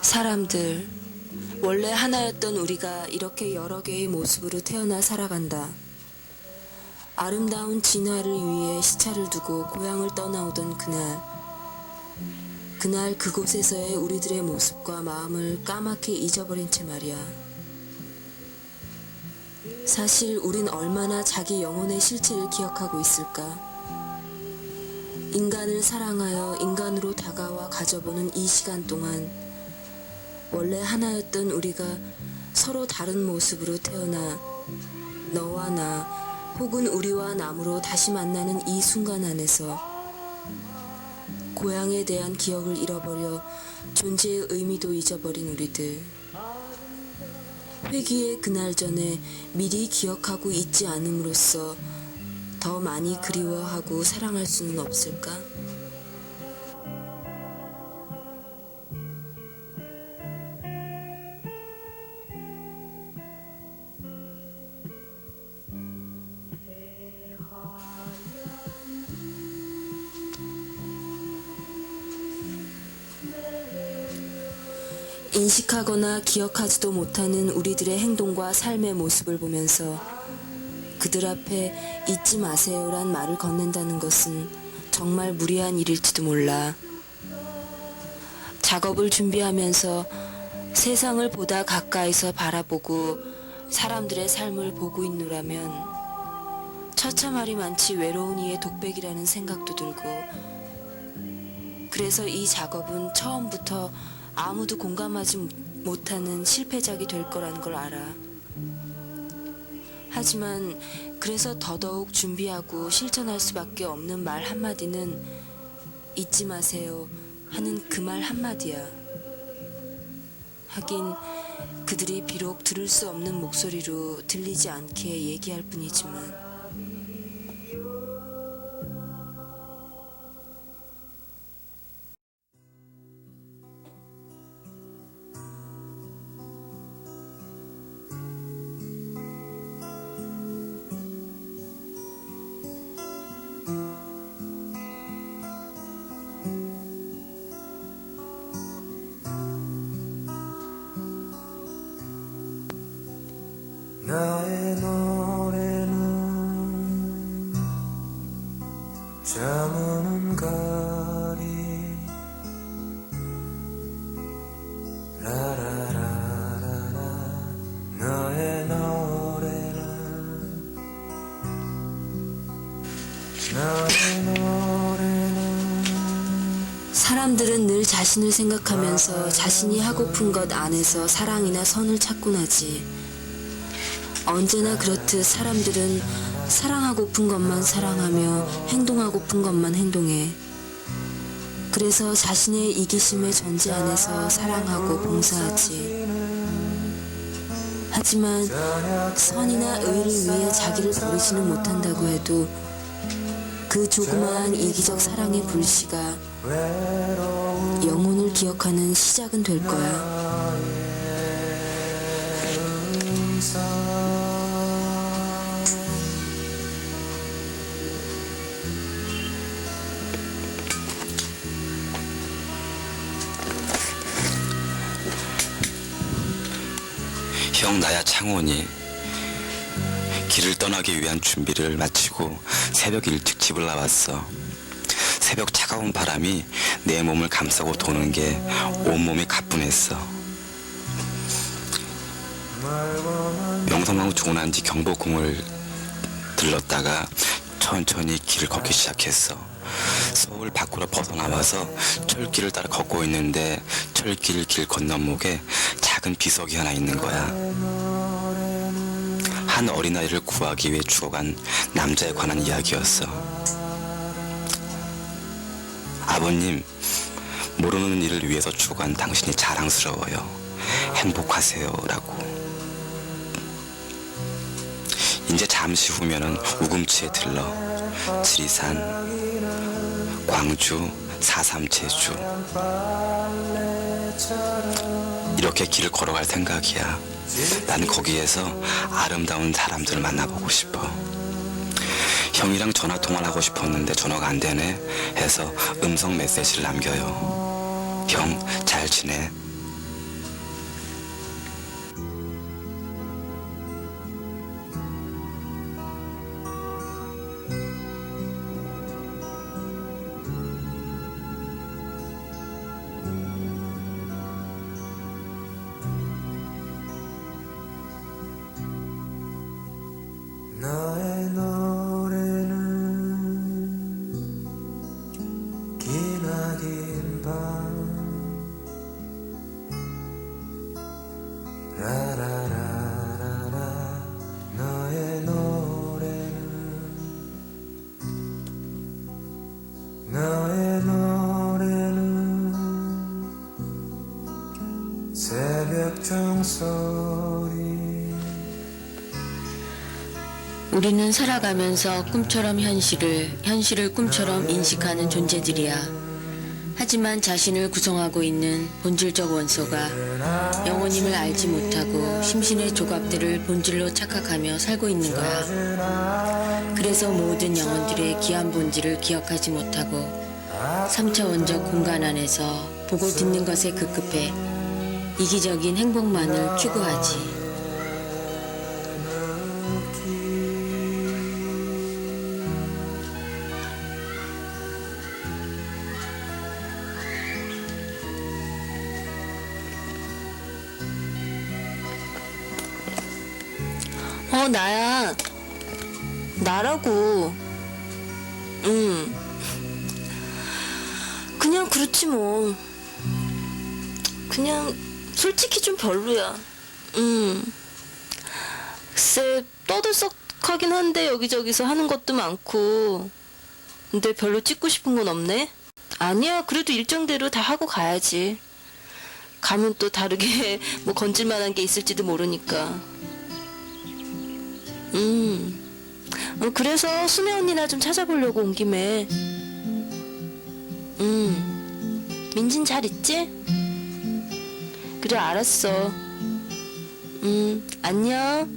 사람들, 원래 하나였던 우리가 이렇게 여러 개의 모습으로 태어나 살아간다. 아름다운 진화를 위해 시차를 두고 고향을 떠나오던 그날 그곳에서의 우리들의 모습과 마음을 까맣게 잊어버린 채 말이야. 사실 우린 얼마나 자기 영혼의 실체를 기억하고 있을까? 인간을 사랑하여 인간으로 다가와 가져보는 이 시간 동안 원래 하나였던 우리가 서로 다른 모습으로 태어나 너와 나 혹은 우리와 남으로 다시 만나는 이 순간 안에서 고향에 대한 기억을 잃어버려 존재의 의미도 잊어버린 우리들. 회귀의 그날 전에 미리 기억하고 잊지 않음으로써 더 많이 그리워하고 사랑할 수는 없을까? 인식하거나 기억하지도 못하는 우리들의 행동과 삶의 모습을 보면서 그들 앞에 잊지 마세요란 말을 건넨다는 것은 정말 무리한 일일지도 몰라. 작업을 준비하면서 세상을 보다 가까이서 바라보고 사람들의 삶을 보고 있노라면 처참하리 많지 외로운 이의 독백이라는 생각도 들고, 그래서 이 작업은 처음부터 아무도 공감하지 못하는 실패작이 될 거라는 걸 알아. 하지만 그래서 더더욱 준비하고 실천할 수밖에 없는 말 한마디는 잊지 마세요 하는 그 말 한마디야. 하긴 그들이 비록 들을 수 없는 목소리로 들리지 않게 얘기할 뿐이지만. 나의 노래는 저무는 거리 라라라라라. 너의 노래는 사람들은 늘 자신을 생각하면서 자신이 하고픈 것 안에서 사랑이나 선을 찾곤 하지. 언제나 그렇듯 사람들은 사랑하고픈 것만 사랑하며 행동하고픈 것만 행동해. 그래서 자신의 이기심의 전제 안에서 사랑하고 봉사하지. 하지만 선이나 의를 위해 자기를 버리지는 못한다고 해도 그 조그마한 이기적 사랑의 불씨가 영혼을 기억하는 시작은 될 거야. 형, 나야 창원이. 길을 떠나기 위한 준비를 마치고 새벽 일찍 집을 나왔어. 새벽 차가운 바람이 내 몸을 감싸고 도는 게 온몸이 가뿐했어. 명성황후 중원한지 경복궁을 들렀다가 천천히 길을 걷기 시작했어. 서울 밖으로 벗어나와서 철길을 따라 걷고 있는데 철길 길 건너목에 작은 비석이 하나 있는 거야. 한 어린아이를 구하기 위해 죽어간 남자에 관한 이야기였어. 아버님, 모르는 일을 위해서 죽어간 당신이 자랑스러워요. 행복하세요 라고. 이제 잠시 후면은 우금치에 들러 지리산, 광주, 4.3 제주 이렇게 길을 걸어갈 생각이야. 난 거기에서 아름다운 사람들을 만나보고 싶어. 형이랑 전화통화를 하고 싶었는데 전화가 안 되네 해서 음성 메시지를 남겨요. 형, 잘 지내? 라라라라라 너의 노래는 새벽 종소리 우리는 살아가면서 꿈처럼 현실을 꿈처럼 인식하는 존재들이야. 하지만 자신을 구성하고 있는 본질적 원소가 영혼임을 알지 못하고 심신의 조각들을 본질로 착각하며 살고 있는 거야. 그래서 모든 영혼들의 귀한 본질을 기억하지 못하고 3차원적 공간 안에서 보고 듣는 것에 급급해 이기적인 행복만을 추구하지. 나야. 나라고. 그냥 그렇지 뭐. 그냥 솔직히 좀 별로야. 글쎄 떠들썩하긴 한데 여기저기서 하는 것도 많고. 근데 별로 찍고 싶은 건 없네. 아니야, 그래도 일정대로 다 하고 가야지. 가면 또 다르게 뭐 건질만한 게 있을지도 모르니까. 그래서 순애 언니나 좀 찾아보려고 온 김에. 민진 잘 있지? 그래, 알았어. 안녕.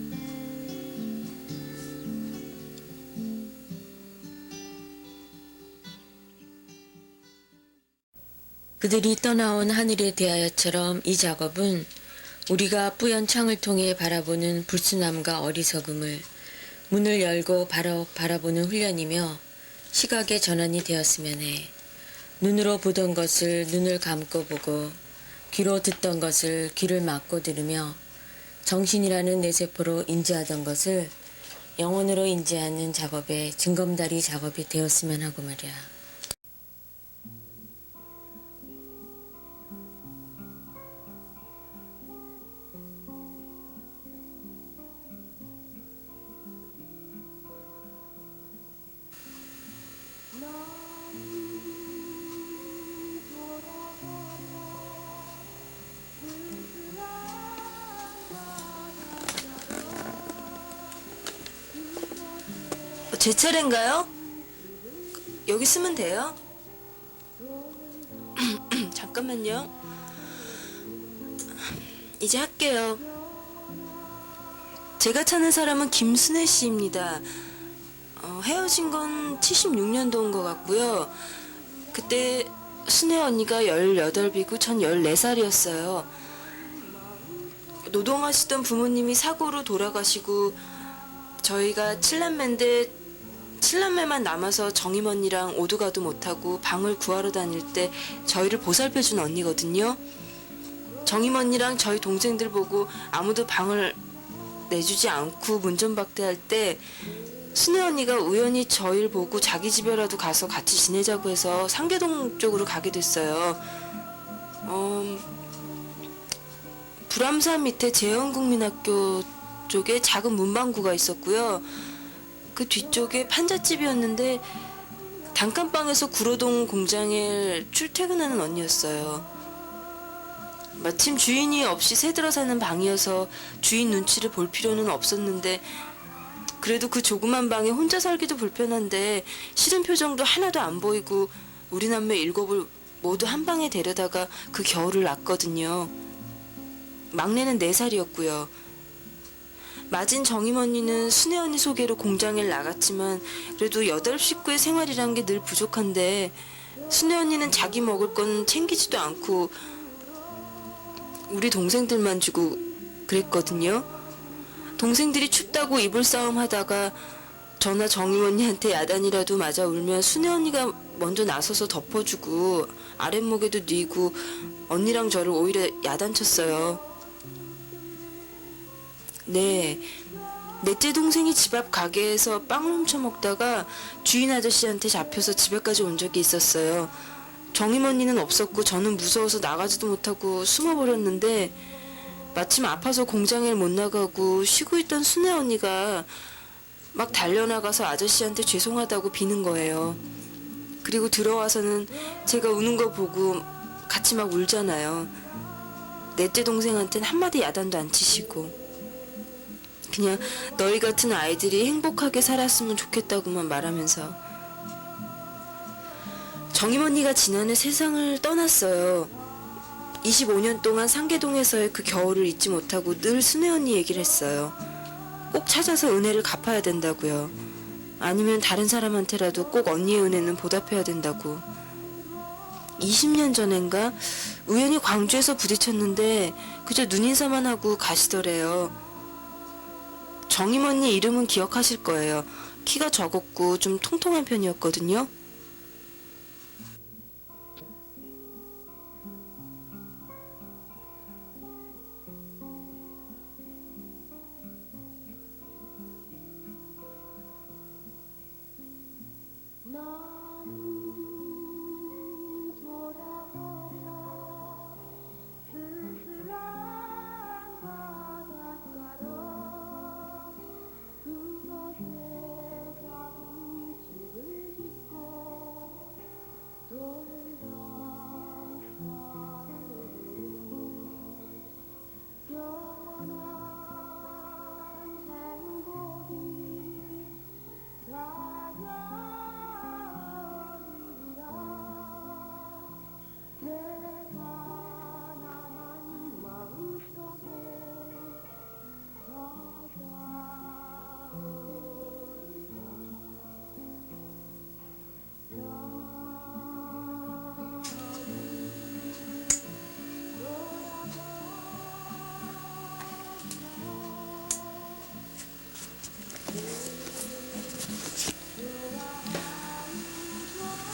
그들이 떠나온 하늘에 대하여처럼 이 작업은 우리가 뿌연 창을 통해 바라보는 불순함과 어리석음을 문을 열고 바라보는 훈련이며 시각의 전환이 되었으면 해. 눈으로 보던 것을 눈을 감고 보고 귀로 듣던 것을 귀를 막고 들으며 정신이라는 뇌세포로 인지하던 것을 영혼으로 인지하는 작업의 징검다리 작업이 되었으면 하고 말이야. 제 차례인가요? 여기 쓰면 돼요? 잠깐만요. 이제 할게요. 제가 찾는 사람은 김순애 씨입니다. 헤어진 건 76년도인 것 같고요. 그때 순애 언니가 18이고 전 14살이었어요. 노동하시던 부모님이 사고로 돌아가시고 저희가 7남매인데 7남매만 남아서 정임 언니랑 오도가도 못하고 방을 구하러 다닐 때 저희를 보살펴준 언니거든요. 정임 언니랑 저희 동생들 보고 아무도 방을 내주지 않고 문전박대할 때 순애 언니가 우연히 저희를 보고 자기 집에라도 가서 같이 지내자고 해서 상계동 쪽으로 가게 됐어요. 불암산 밑에 재헌국민학교 쪽에 작은 문방구가 있었고요. 그 뒤쪽에 판잣집이었는데 단칸방에서 구로동 공장에 출퇴근하는 언니였어요. 마침 주인이 없이 새들어 사는 방이어서 주인 눈치를 볼 필요는 없었는데 그래도 그 조그만 방에 혼자 살기도 불편한데 싫은 표정도 하나도 안 보이고 우리 남매 7을 모두 한 방에 데려다가 그 겨울을 났거든요. 막내는 4살이었고요. 맞은 정임 언니는 순애 언니 소개로 공장에 나갔지만 그래도 8 식구의 생활이란 게 늘 부족한데 순애 언니는 자기 먹을 건 챙기지도 않고 우리 동생들만 주고 그랬거든요. 동생들이 춥다고 이불 싸움 하다가 저나 정임 언니한테 야단이라도 맞아 울면 순애 언니가 먼저 나서서 덮어주고 아랫목에도 뉘고 언니랑 저를 오히려 야단쳤어요. 네, 넷째 동생이 집 앞 가게에서 빵을 훔쳐 먹다가 주인 아저씨한테 잡혀서 집에까지 온 적이 있었어요. 정임 언니는 없었고 저는 무서워서 나가지도 못하고 숨어버렸는데 마침 아파서 공장에 못 나가고 쉬고 있던 순애 언니가 막 달려나가서 아저씨한테 죄송하다고 비는 거예요. 그리고 들어와서는 제가 우는 거 보고 같이 막 울잖아요. 넷째 동생한테는 한마디 야단도 안 치시고 그냥 너희 같은 아이들이 행복하게 살았으면 좋겠다고만 말하면서. 정임 언니가 지난해 세상을 떠났어요. 25년 동안 상계동에서의 그 겨울을 잊지 못하고 늘 순애 언니 얘기를 했어요. 꼭 찾아서 은혜를 갚아야 된다고요. 아니면 다른 사람한테라도 꼭 언니의 은혜는 보답해야 된다고. 20년 전인가 우연히 광주에서 부딪혔는데 그저 눈인사만 하고 가시더래요. 정임 언니 이름은 기억하실 거예요. 키가 적었고 좀 통통한 편이었거든요.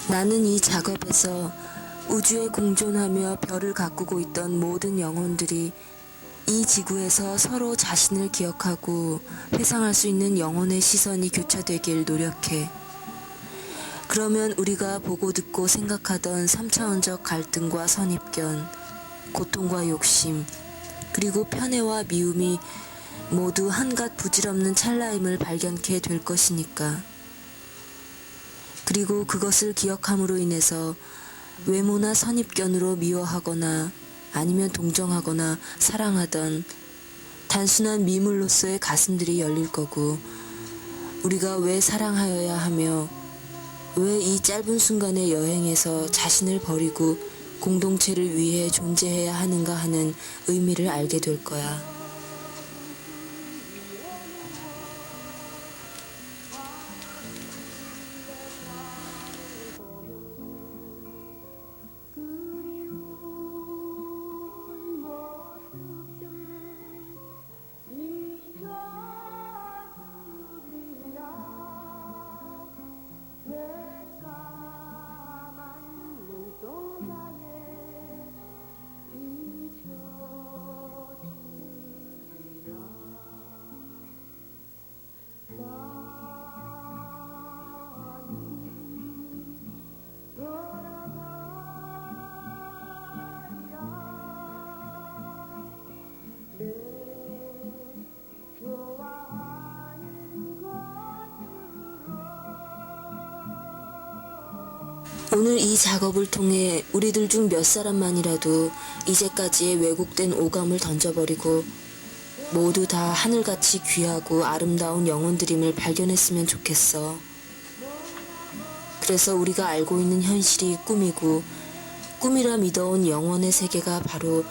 나는 이 작업에서 우주에 공존하며 별을 가꾸고 있던 모든 영혼들이 이 지구에서 서로 자신을 기억하고 회상할 수 있는 영혼의 시선이 교차되길 노력해. 그러면 우리가 보고 듣고 생각하던 3차원적 갈등과 선입견, 고통과 욕심, 그리고 편애와 미움이 모두 한갓 부질없는 찰나임을 발견케 될 것이니까. 그리고 그것을 기억함으로 인해서 외모나 선입견으로 미워하거나 아니면 동정하거나 사랑하던 단순한 미물로서의 가슴들이 열릴 거고, 우리가 왜 사랑하여야 하며 왜 이 짧은 순간의 여행에서 자신을 버리고 공동체를 위해 존재해야 하는가 하는 의미를 알게 될 거야. 오늘 이 작업을 통해 우리들 중 몇 사람만이라도 이제까지의 왜곡된 오감을 던져버리고 모두 다 하늘같이 귀하고 아름다운 영혼들임을 발견했으면 좋겠어. 그래서 우리가 알고 있는 현실이 꿈이고 꿈이라 믿어온 영혼의 세계가 바로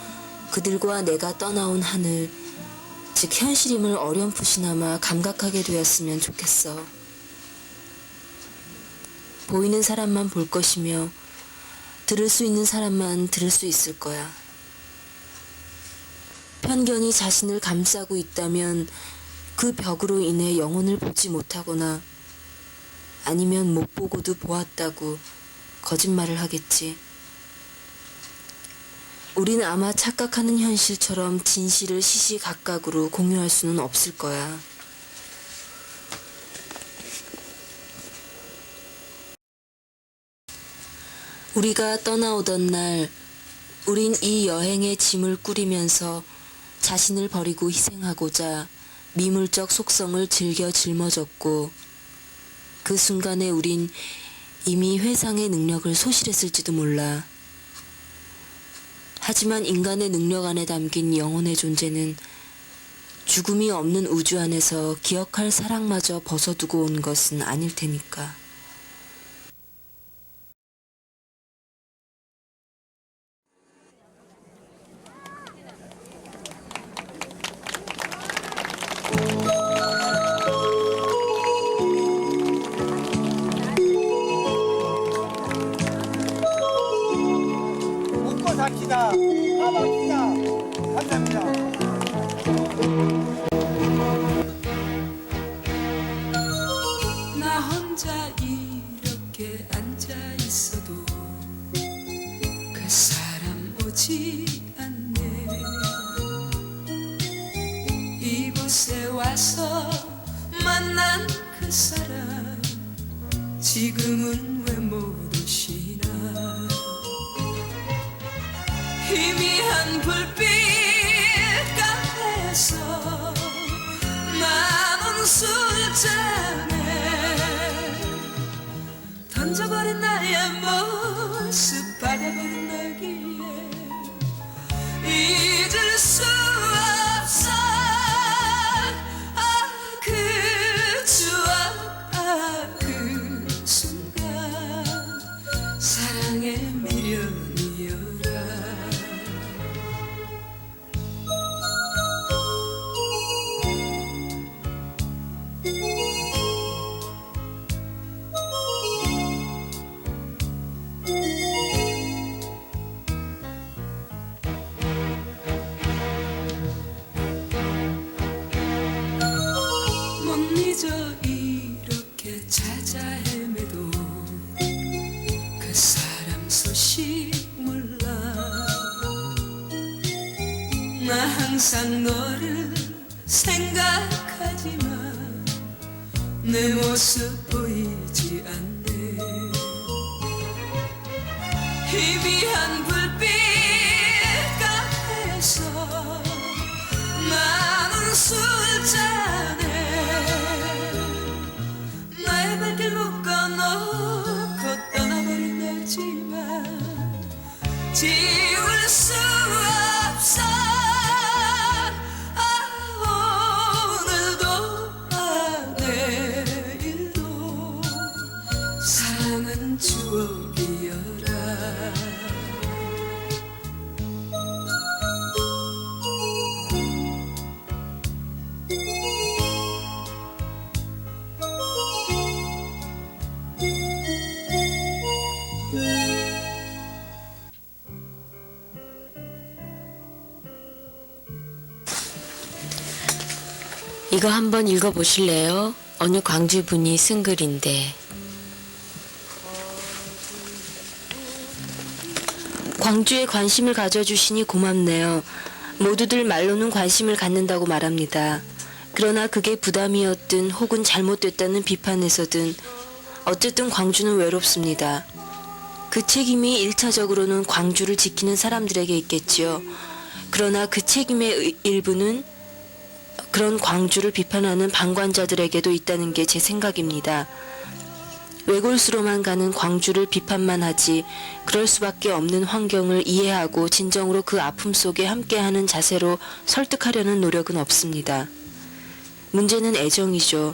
그들과 내가 떠나온 하늘, 즉 현실임을 어렴풋이나마 감각하게 되었으면 좋겠어. 보이는 사람만 볼 것이며 들을 수 있는 사람만 들을 수 있을 거야. 편견이 자신을 감싸고 있다면 그 벽으로 인해 영혼을 보지 못하거나 아니면 못 보고도 보았다고 거짓말을 하겠지. 우리는 아마 착각하는 현실처럼 진실을 시시각각으로 공유할 수는 없을 거야. 우리가 떠나오던 날 우린 이 여행의 짐을 꾸리면서 자신을 버리고 희생하고자 미물적 속성을 즐겨 짊어졌고 그 순간에 우린 이미 회상의 능력을 소실했을지도 몰라. 하지만 인간의 능력 안에 담긴 영혼의 존재는 죽음이 없는 우주 안에서 기억할 사랑마저 벗어두고 온 것은 아닐 테니까. 웃고 삽시다. 가봅시다. 감사합니다. 나 혼자 이렇게 앉아 있어도 그 사람 오지 않네. 이곳에 와서 만난 그 사람 지금은 왜 못 오시나. 희미한 불빛 카페에서 남은 술잔에 던져버린 나의 모습 받아버린 나기에 잊을 수 없어. 그 추억 그 순간 사랑의 미련이여라. 못 잊어 이렇게 찾아 헤매도 그 사람 소식 몰라. 나 항상 너를 생각하지만 내 모습 보이지 않네. 희미한 불빛 카페에서 나는 술잔에 나의 발길 묶어놓고 떠나버린 날지만 지울 수 없어. 오늘도 내일도 사랑은 추억이여라. 이거 한번 읽어보실래요? 어느 광주분이 쓴 글인데. 광주에 관심을 가져주시니 고맙네요. 모두들 말로는 관심을 갖는다고 말합니다. 그러나 그게 부담이었든 혹은 잘못됐다는 비판에서든 어쨌든 광주는 외롭습니다. 그 책임이 일차적으로는 광주를 지키는 사람들에게 있겠지요. 그러나 그 책임의 일부는 그런 광주를 비판하는 방관자들에게도 있다는 게 제 생각입니다. 외골수로만 가는 광주를 비판만 하지 그럴 수밖에 없는 환경을 이해하고 진정으로 그 아픔 속에 함께하는 자세로 설득하려는 노력은 없습니다. 문제는 애정이죠.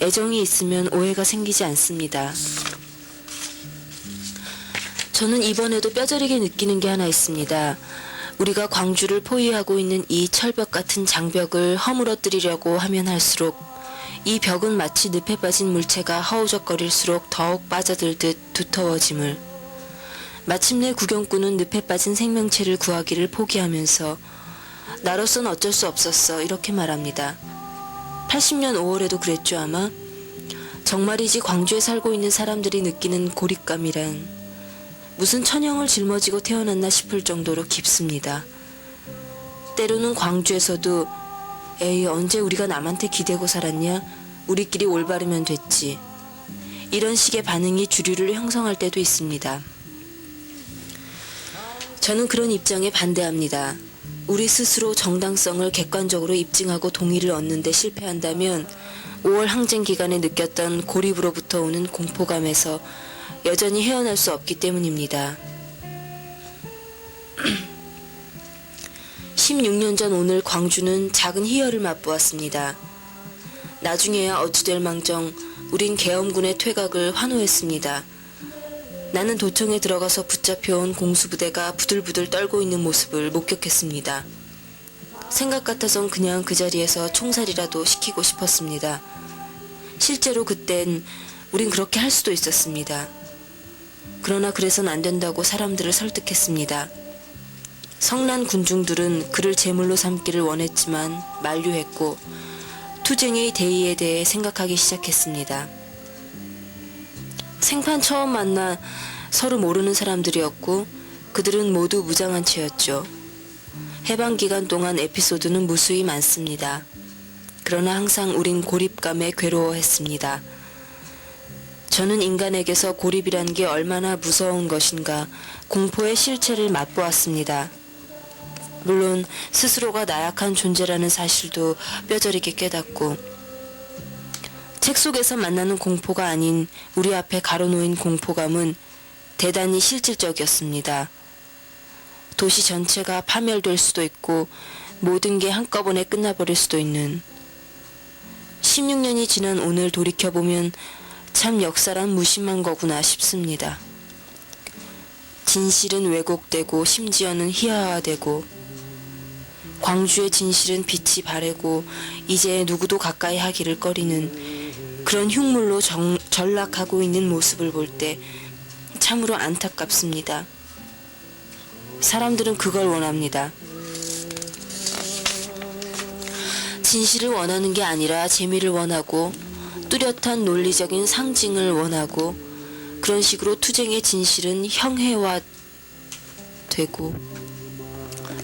애정이 있으면 오해가 생기지 않습니다. 저는 이번에도 뼈저리게 느끼는 게 하나 있습니다. 우리가 광주를 포위하고 있는 이 철벽 같은 장벽을 허물어뜨리려고 하면 할수록 이 벽은 마치 늪에 빠진 물체가 허우적거릴수록 더욱 빠져들듯 두터워짐을. 마침내 구경꾼은 늪에 빠진 생명체를 구하기를 포기하면서 나로선 어쩔 수 없었어 이렇게 말합니다. 80년 5월에도 그랬죠 아마. 정말이지 광주에 살고 있는 사람들이 느끼는 고립감이란 무슨 천형을 짊어지고 태어났나 싶을 정도로 깊습니다. 때로는 광주에서도 에이 언제 우리가 남한테 기대고 살았냐? 우리끼리 올바르면 됐지. 이런 식의 반응이 주류를 형성할 때도 있습니다. 저는 그런 입장에 반대합니다. 우리 스스로 정당성을 객관적으로 입증하고 동의를 얻는 데 실패한다면 5월 항쟁 기간에 느꼈던 고립으로부터 오는 공포감에서 여전히 헤어날 수 없기 때문입니다. 16년 전 오늘 광주는 작은 희열을 맛보았습니다. 나중에야 어찌될 망정 우린 계엄군의 퇴각을 환호했습니다. 나는 도청에 들어가서 붙잡혀온 공수부대가 부들부들 떨고 있는 모습을 목격했습니다. 생각 같아선 그냥 그 자리에서 총살이라도 시키고 싶었습니다. 실제로 그땐 우린 그렇게 할 수도 있었습니다. 그러나 그래선 안 된다고 사람들을 설득했습니다. 성난 군중들은 그를 제물로 삼기를 원했지만 만류했고 투쟁의 대의에 대해 생각하기 시작했습니다. 생판 처음 만나 서로 모르는 사람들이었고 그들은 모두 무장한 채였죠. 해방 기간 동안 에피소드는 무수히 많습니다. 그러나 항상 우린 고립감에 괴로워했습니다. 저는 인간에게서 고립이란 게 얼마나 무서운 것인가 공포의 실체를 맛보았습니다. 물론 스스로가 나약한 존재라는 사실도 뼈저리게 깨닫고 책 속에서 만나는 공포가 아닌 우리 앞에 가로놓인 공포감은 대단히 실질적이었습니다. 도시 전체가 파멸될 수도 있고 모든 게 한꺼번에 끝나버릴 수도 있는 16년이 지난 오늘 돌이켜보면 참 역사란 무심한 거구나 싶습니다. 진실은 왜곡되고 심지어는 희화화되고 광주의 진실은 빛이 바래고 이제 누구도 가까이 하기를 꺼리는 그런 흉물로 전락하고 있는 모습을 볼 때 참으로 안타깝습니다. 사람들은 그걸 원합니다. 진실을 원하는 게 아니라 재미를 원하고 뚜렷한 논리적인 상징을 원하고 그런 식으로 투쟁의 진실은 형해화되고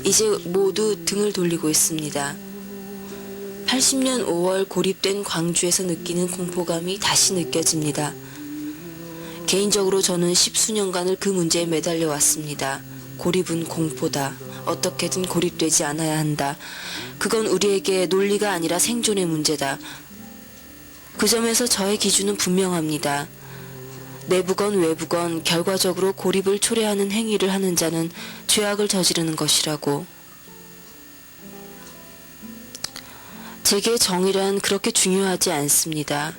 이제 모두 등을 돌리고 있습니다. 80년 5월 고립된 광주에서 느끼는 공포감이 다시 느껴집니다. 개인적으로 저는 10수년간을 그 문제에 매달려 왔습니다. 고립은 공포다. 어떻게든 고립되지 않아야 한다. 그건 우리에게 논리가 아니라 생존의 문제다. 그 점에서 저의 기준은 분명합니다. 내부건 외부건 결과적으로 고립을 초래하는 행위를 하는 자는 죄악을 저지르는 것이라고. 제게 정의란 그렇게 중요하지 않습니다.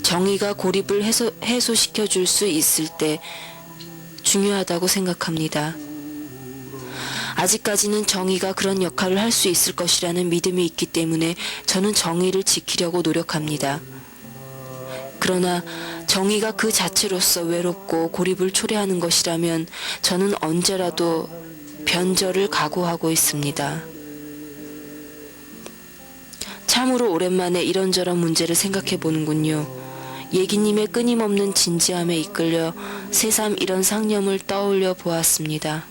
정의가 고립을 해소시켜 줄 수 있을 때 중요하다고 생각합니다. 아직까지는 정의가 그런 역할을 할 수 있을 것이라는 믿음이 있기 때문에 저는 정의를 지키려고 노력합니다. 그러나 정의가 그 자체로서 외롭고 고립을 초래하는 것이라면 저는 언제라도 변절을 각오하고 있습니다. 참으로 오랜만에 이런저런 문제를 생각해 보는군요. 예기님의 끊임없는 진지함에 이끌려 새삼 이런 상념을 떠올려 보았습니다.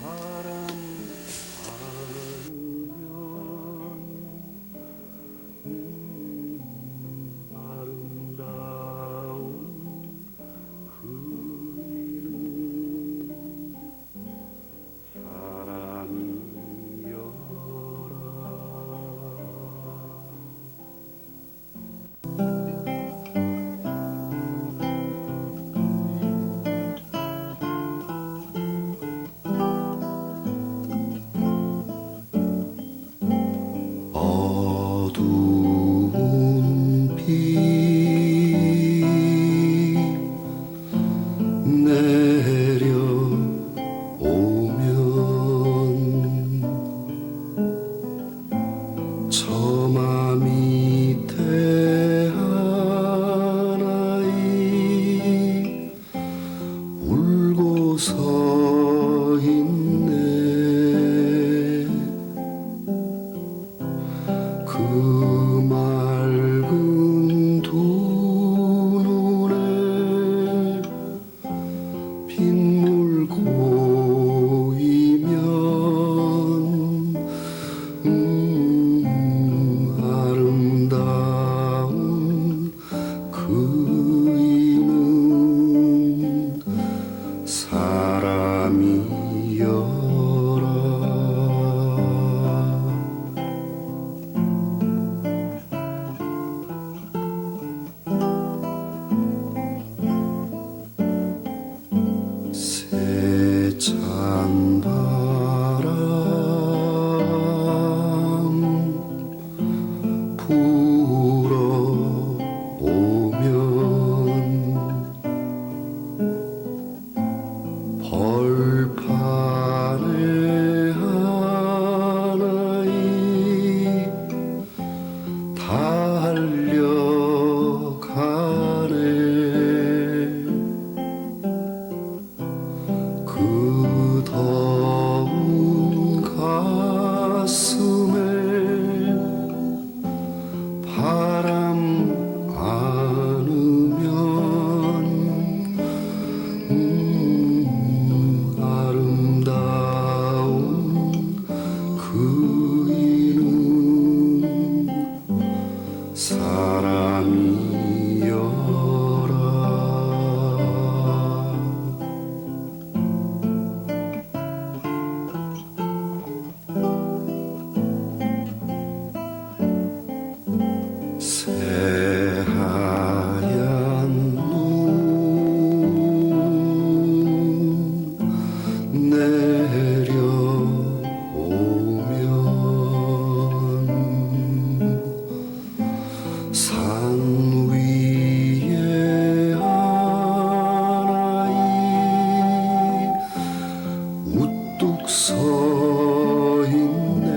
서 있네.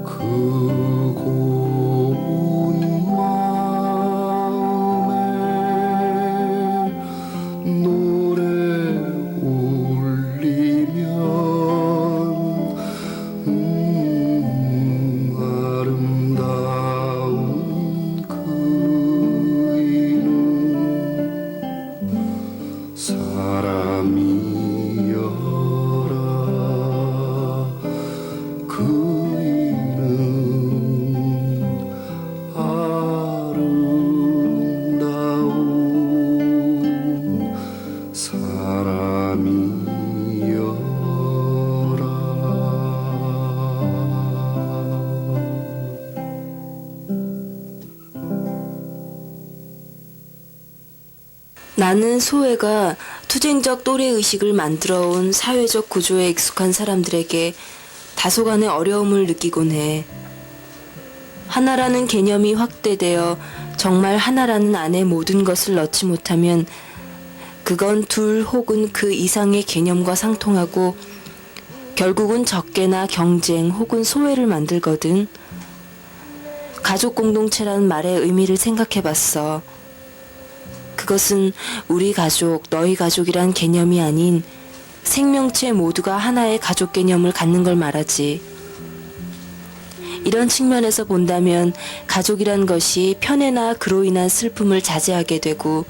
그 고운 마음에 노래 올리면 아름다운 그 이름 사람이여라. 그 이름 아름다운 나는 소외가 투쟁적 또래의식을 만들어온 사회적 구조에 익숙한 사람들에게 다소간의 어려움을 느끼곤 해. 하나라는 개념이 확대되어 정말 하나라는 안에 모든 것을 넣지 못하면 그건 둘 혹은 그 이상의 개념과 상통하고 결국은 적개나 경쟁 혹은 소외를 만들거든. 가족 공동체라는 말의 의미를 생각해봤어. 그것은 우리 가족, 너희 가족이란 개념이 아닌 생명체 모두가 하나의 가족 개념을 갖는 걸 말하지. 이런 측면에서 본다면 가족이란 것이 편애나 그로 인한 슬픔을 자제하게 되고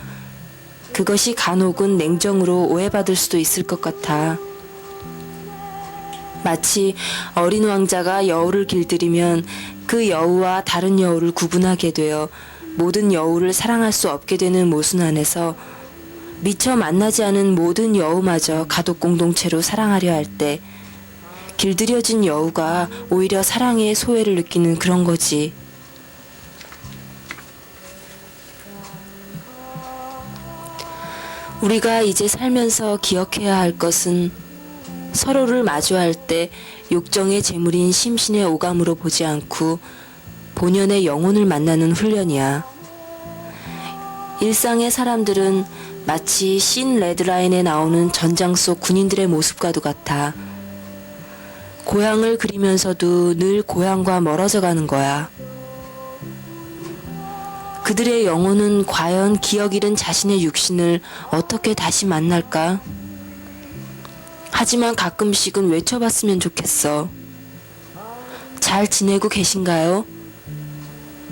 그것이 간혹은 냉정으로 오해받을 수도 있을 것 같아. 마치 어린 왕자가 여우를 길들이면 그 여우와 다른 여우를 구분하게 되어 모든 여우를 사랑할 수 없게 되는 모순 안에서 미처 만나지 않은 모든 여우마저 가족 공동체로 사랑하려 할 때 길들여진 여우가 오히려 사랑의 소외를 느끼는 그런 거지. 우리가 이제 살면서 기억해야 할 것은 서로를 마주할 때 욕정의 재물인 심신의 오감으로 보지 않고 본연의 영혼을 만나는 훈련이야. 일상의 사람들은 마치 신 레드라인에 나오는 전장 속 군인들의 모습과도 같아. 고향을 그리면서도 늘 고향과 멀어져 가는 거야. 그들의 영혼은 과연 기억 잃은 자신의 육신을 어떻게 다시 만날까? 하지만 가끔씩은 외쳐봤으면 좋겠어. 잘 지내고 계신가요?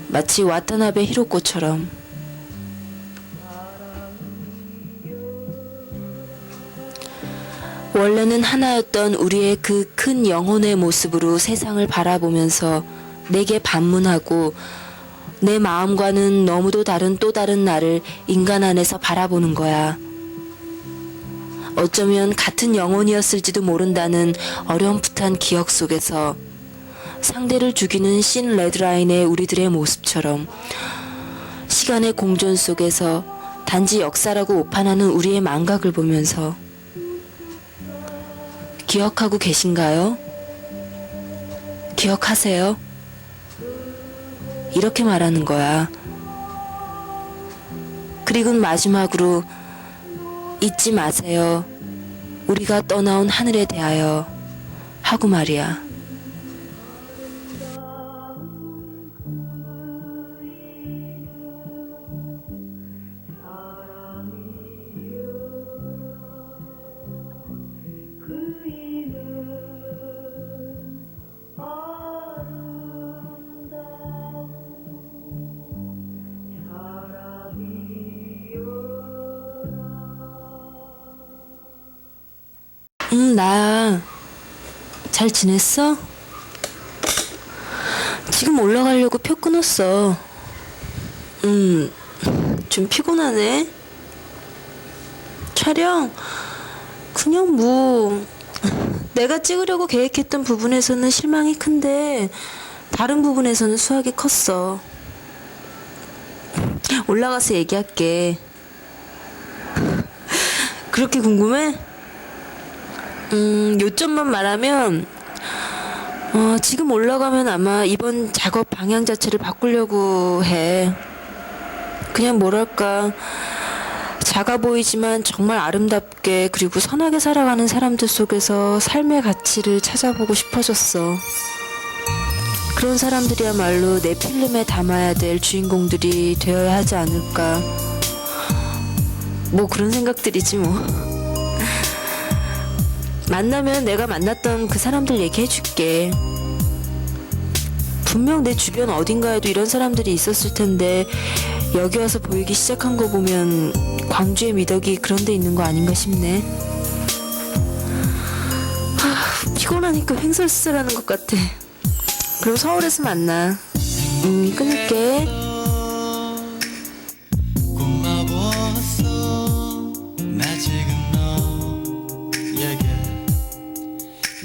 마치 와타나베 히로코처럼. 원래는 하나였던 우리의 그 큰 영혼의 모습으로 세상을 바라보면서 내게 반문하고 내 마음과는 너무도 다른 또 다른 나를 인간 안에서 바라보는 거야. 어쩌면 같은 영혼이었을지도 모른다는 어렴풋한 기억 속에서 상대를 죽이는 신 레드라인의 우리들의 모습처럼 시간의 공존 속에서 단지 역사라고 오판하는 우리의 망각을 보면서 기억하고 계신가요? 기억하세요? 이렇게 말하는 거야. 그리고 마지막으로 잊지 마세요. 우리가 떠나온 하늘에 대하여 하고 말이야. 나야. 잘 지냈어? 지금 올라가려고 표 끊었어. 좀 피곤하네. 촬영? 그냥 내가 찍으려고 계획했던 부분에서는 실망이 큰데 다른 부분에서는 수확이 컸어. 올라가서 얘기할게. 그렇게 궁금해? 요점만 말하면 지금 올라가면 아마 이번 작업 방향 자체를 바꾸려고 해. 그냥 뭐랄까 작아 보이지만 정말 아름답게 그리고 선하게 살아가는 사람들 속에서 삶의 가치를 찾아보고 싶어졌어. 그런 사람들이야말로 내 필름에 담아야 될 주인공들이 되어야 하지 않을까. 뭐 그런 생각들이지 뭐. 만나면 내가 만났던 그 사람들 얘기해줄게. 분명 내 주변 어딘가에도 이런 사람들이 있었을 텐데 여기 와서 보이기 시작한 거 보면 광주의 미덕이 그런 데 있는 거 아닌가 싶네. 피곤하니까 횡설수설하는 것 같아. 그럼 서울에서 만나. 끊을게. 고마웠어 나 지금 너에게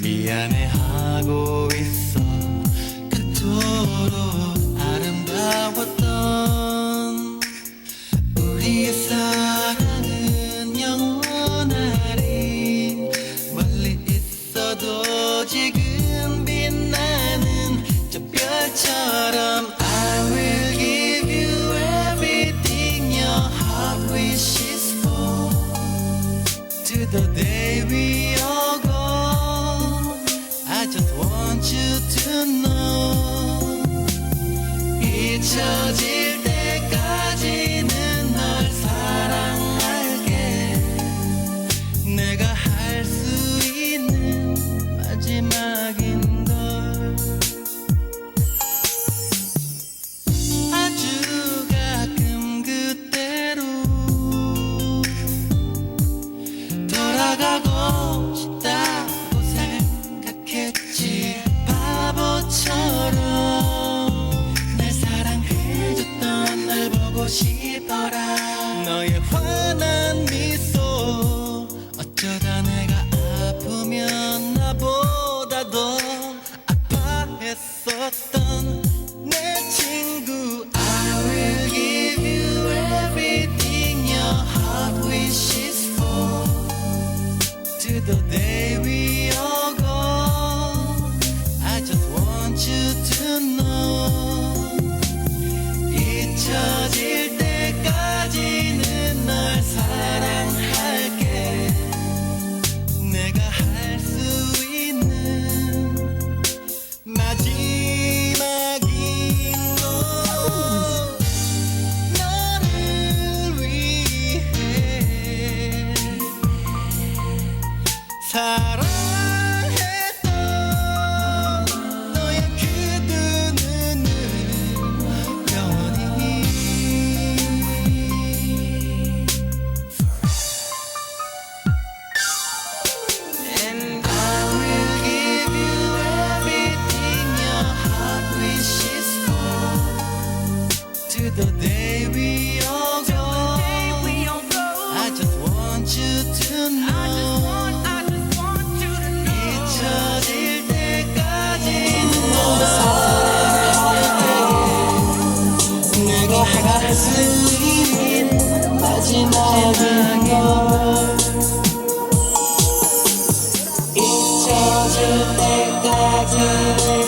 미안해하고 있어. 그토록 아름다웠던 우리의 사랑은 영원하리. 멀리 있어도 지금 빛나는 저 별처럼 I will give you everything your heart wishes for. To the day we all go, I just want you to know. 잊혀질 때까지는 널 사랑할게. 내가 할 수 있는 마지막인 걸. 아주 가끔 그때로 돌아가고 싶다고 생각했지. 바보처럼 날 사랑해줬던 날 보고 싶어라. 너의 환한 미소 어쩌다 내가 아프면 나보다 더 아파했었던 내 친구. I will give you everything your heart wishes for. To the day we all go, I just want you to know. 잊혀질 때까지는 널 사랑할게. 내가 할 수 있는 마지막인 걸. 너를 위해 사랑했던 너의 그 두 눈을 영원히. And I will give you everything your heart wishes for. To the day we all go, I just want you to know. 잊혀질 때까지는 널 사랑할게. 내가 할 수 있는 마지막인 걸. 잊혀질 때까지는